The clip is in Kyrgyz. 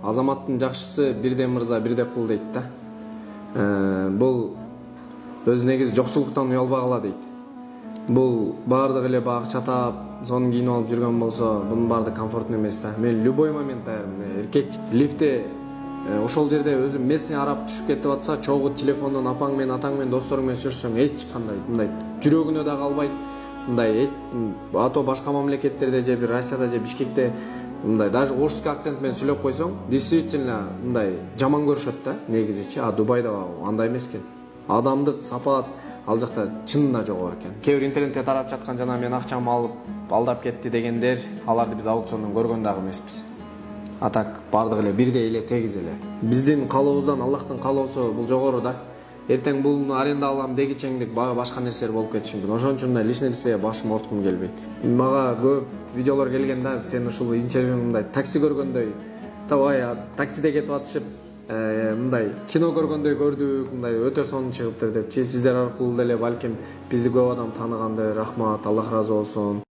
азаматтын жакшысы бирде мырза бирде кул дейт да. Бул өз негизи жокчулуктан уялбагыла дейт. Бул баардык эле багы чатап, сонун кийинип алып жүргөн болсо, бунун баардыгы комфортный эмес да. Мен любой момент эркек лифтте ошол жерде өзү месине арап түшүп кетип атса, чогуу телефондон апаң менен, атаң менен, досторуң менен сүрсөң эч кандай мындай жүрөгүнө да калбайт. Мындай ато башка мамлекеттерде же бир Россияда же Бишкекте мындай даже орусский акцент менен сүйлөп койсоң, действительно мындай жаман көрүшөт да негизичи. А Дубайда андай эмес экен. Адамдык сапат ал жакта чынында жогору экен. Кээ бир интернетте тарап жаткан жана мен акчамды алып алдап кетти дегендер, аларды биз аукциондон көргөн дагы эмеспиз. А так бардыгы эле бирдей эле, тегиз эле. Биздин каалообуздан Аллахтын каалоосу бул жогору да. Эртең бул аренда алам дегичеңдик башка нерселер болуп кетиши мүмкүн. Ошон үчүн да лишний нерсеге башым орткум келбейт. Мага көп видеолор келген да, сен ушул интервьюңда такси көргөндөй, табай таксиде кетип атышып, мындай кино көргөндөй көрдүк, мындай өтө сонун чыгыптыр деп. Сиздер аркылуу деле балким бизди көп адам тааныгандыр. Рахмат, Аллах ыраазы болсун.